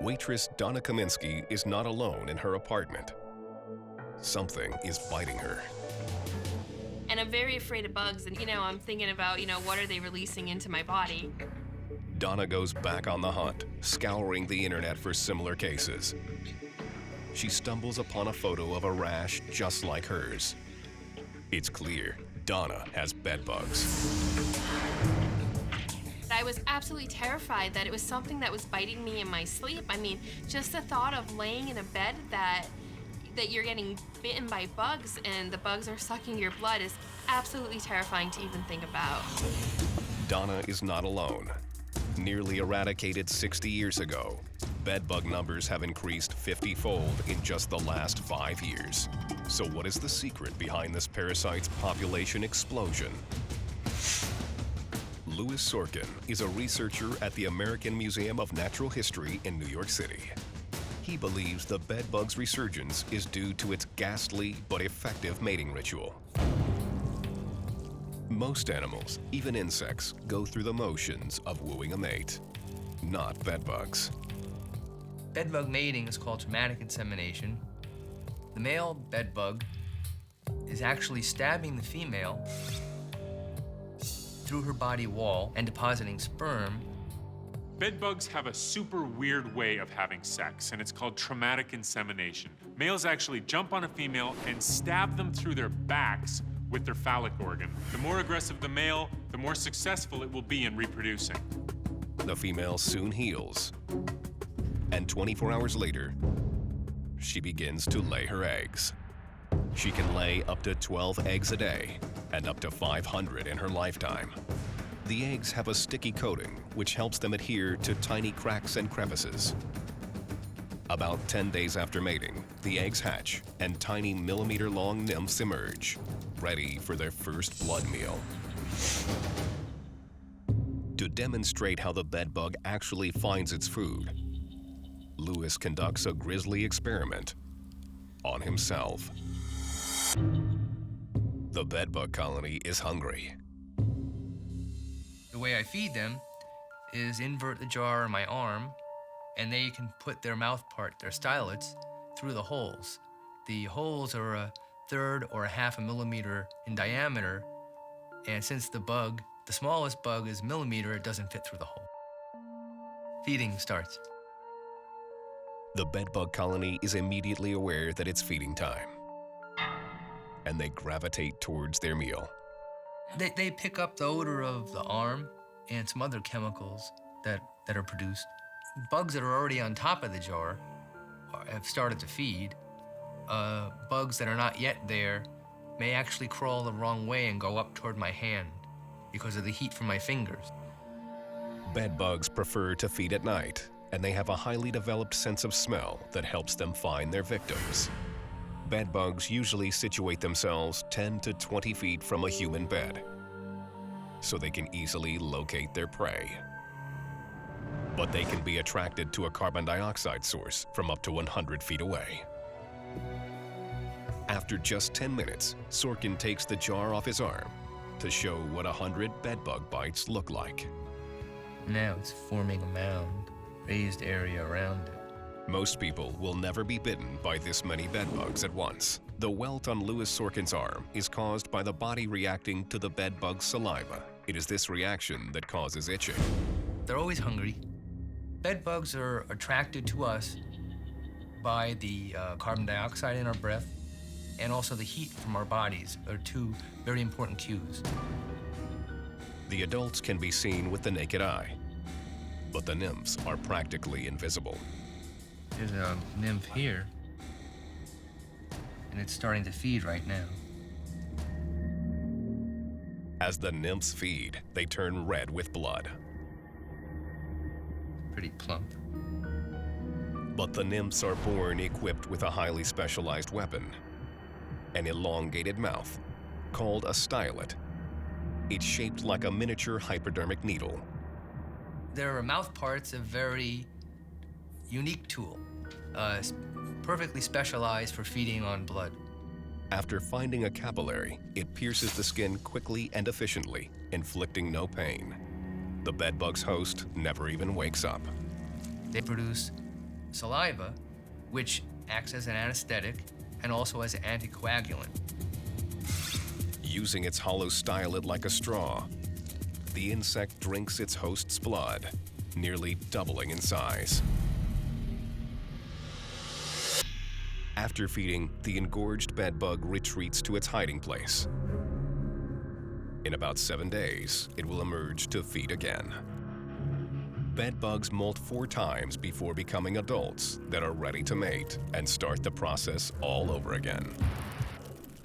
Waitress Donna Kaminsky is not alone in her apartment. Something is biting her. And I'm very afraid of bugs, and I'm thinking about, what are they releasing into my body? Donna goes back on the hunt, scouring the internet for similar cases. She stumbles upon a photo of a rash just like hers. It's clear Donna has bed bugs. I was absolutely terrified that it was something that was biting me in my sleep. I mean, just the thought of laying in a bed that you're getting bitten by bugs and the bugs are sucking your blood is absolutely terrifying to even think about. Donna is not alone. Nearly eradicated 60 years ago, bedbug numbers have increased 50-fold in just the last 5 years. So what is the secret behind this parasite's population explosion? Louis Sorkin is a researcher at the American Museum of Natural History in New York City. He believes the bedbug's resurgence is due to its ghastly but effective mating ritual. Most animals, even insects, go through the motions of wooing a mate, not bedbugs. Bedbug mating is called traumatic insemination. The male bedbug is actually stabbing the female through her body wall and depositing sperm. Bedbugs have a super weird way of having sex, and it's called traumatic insemination. Males actually jump on a female and stab them through their backs with their phallic organ. The more aggressive the male, the more successful it will be in reproducing. The female soon heals, and 24 hours later, she begins to lay her eggs. She can lay up to 12 eggs a day and up to 500 in her lifetime. The eggs have a sticky coating, which helps them adhere to tiny cracks and crevices. About 10 days after mating, the eggs hatch and tiny millimeter-long nymphs emerge, ready for their first blood meal. To demonstrate how the bedbug actually finds its food, Louis conducts a grisly experiment on himself. The bedbug colony is hungry. The way I feed them is invert the jar on my arm, and they can put their mouth part, their stylets, through the holes. The holes are a third or a half a millimeter in diameter, and since the smallest bug is millimeter, it doesn't fit through the hole. Feeding starts. The bedbug colony is immediately aware that it's feeding time, and they gravitate towards their meal. They pick up the odor of the arm and some other chemicals that are produced. Bugs that are already on top of the jar have started to feed. Bugs that are not yet there may actually crawl the wrong way and go up toward my hand because of the heat from my fingers. Bedbugs prefer to feed at night, and they have a highly developed sense of smell that helps them find their victims. Bedbugs usually situate themselves 10 to 20 feet from a human bed, so they can easily locate their prey. But they can be attracted to a carbon dioxide source from up to 100 feet away. After just 10 minutes, Sorkin takes the jar off his arm to show what 100 bedbug bites look like. Now it's forming a mound, raised area around it. Most people will never be bitten by this many bedbugs at once. The welt on Louis Sorkin's arm is caused by the body reacting to the bedbug's saliva. It is this reaction that causes itching. They're always hungry. Bedbugs are attracted to us by the carbon dioxide in our breath and also the heat from our bodies are two very important cues. The adults can be seen with the naked eye, but the nymphs are practically invisible. There's a nymph here, and it's starting to feed right now. As the nymphs feed, they turn red with blood. Pretty plump. But the nymphs are born equipped with a highly specialized weapon, an elongated mouth called a stylet. It's shaped like a miniature hypodermic needle. Their mouth part's a very unique tool, perfectly specialized for feeding on blood. After finding a capillary, it pierces the skin quickly and efficiently, inflicting no pain. The bedbug's host never even wakes up. They produce saliva, which acts as an anesthetic and also as an anticoagulant. Using its hollow stylet like a straw, the insect drinks its host's blood, nearly doubling in size. After feeding, the engorged bedbug retreats to its hiding place. In about 7 days, it will emerge to feed again. Bedbugs molt 4 times before becoming adults that are ready to mate and start the process all over again.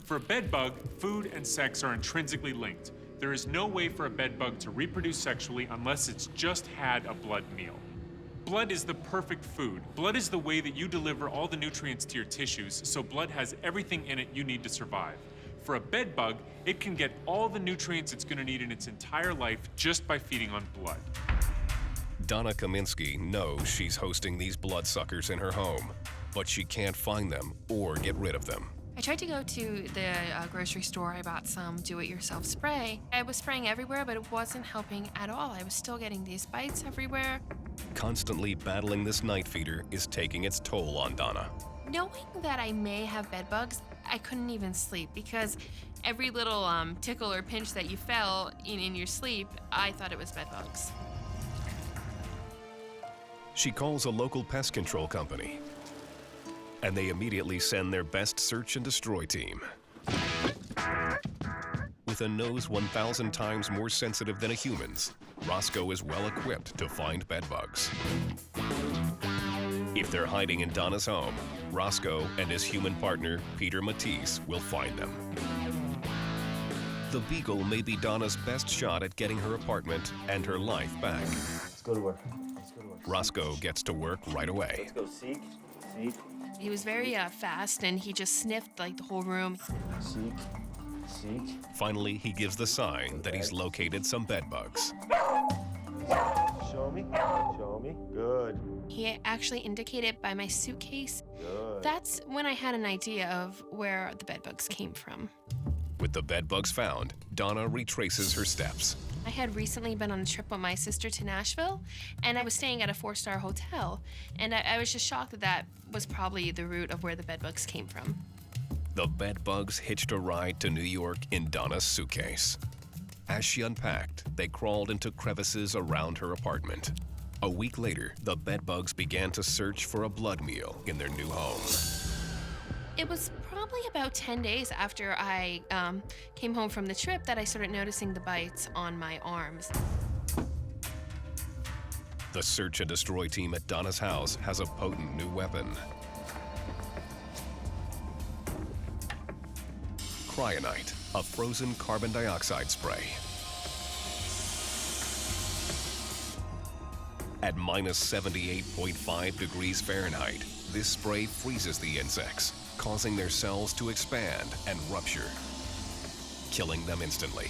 For a bedbug, food and sex are intrinsically linked. There is no way for a bedbug to reproduce sexually unless it's just had a blood meal. Blood is the perfect food. Blood is the way that you deliver all the nutrients to your tissues, so blood has everything in it you need to survive. For a bedbug, it can get all the nutrients it's going to need in its entire life just by feeding on blood. Donna Kaminsky knows she's hosting these bloodsuckers in her home, but she can't find them or get rid of them. I tried to go to the grocery store. I bought some do-it-yourself spray. I was spraying everywhere, but it wasn't helping at all. I was still getting these bites everywhere. Constantly battling this night feeder is taking its toll on Donna. Knowing that I may have bed bugs, I couldn't even sleep because every little tickle or pinch that you felt in your sleep, I thought it was bed bugs. She calls a local pest control company, and they immediately send their best search and destroy team. With a nose 1,000 times more sensitive than a human's, Roscoe is well equipped to find bedbugs. If they're hiding in Donna's home, Roscoe and his human partner, Peter Matisse, will find them. The Beagle may be Donna's best shot at getting her apartment and her life back. Let's go to work. Let's go to work. Roscoe gets to work right away. Let's go seek, seek, He was very fast, and he just sniffed like the whole room. seek, seek. Finally, he gives the sign that he's located some bedbugs. Show me. Show me. Good. He actually indicated by my suitcase. Good. That's when I had an idea of where the bedbugs came from. With the bedbugs found, Donna retraces her steps. I had recently been on a trip with my sister to Nashville, and I was staying at a 4-star hotel, and I was just shocked that that was probably the root of where the bedbugs came from. The bedbugs hitched a ride to New York in Donna's suitcase. As she unpacked, they crawled into crevices around her apartment. A week later, the bedbugs began to search for a blood meal in their new home. It was probably about 10 days after I came home from the trip that I started noticing the bites on my arms. The search and destroy team at Donna's house has a potent new weapon. Cryonite, a frozen carbon dioxide spray. At minus 78.5 degrees Fahrenheit, this spray freezes the insects, causing their cells to expand and rupture, killing them instantly.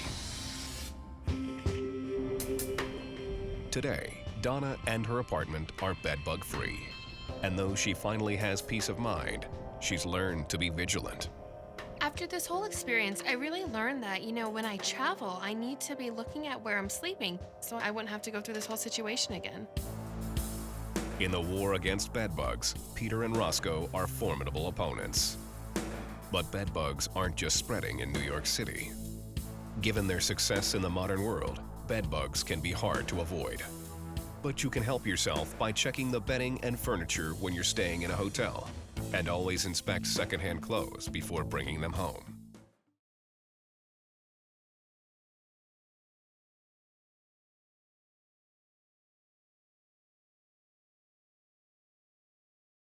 Today, Donna and her apartment are bedbug-free. And though she finally has peace of mind, she's learned to be vigilant. After this whole experience, I really learned that, when I travel, I need to be looking at where I'm sleeping so I wouldn't have to go through this whole situation again. In the war against bedbugs, Peter and Roscoe are formidable opponents. But bedbugs aren't just spreading in New York City. Given their success in the modern world, bedbugs can be hard to avoid. But you can help yourself by checking the bedding and furniture when you're staying in a hotel. And always inspect secondhand clothes before bringing them home.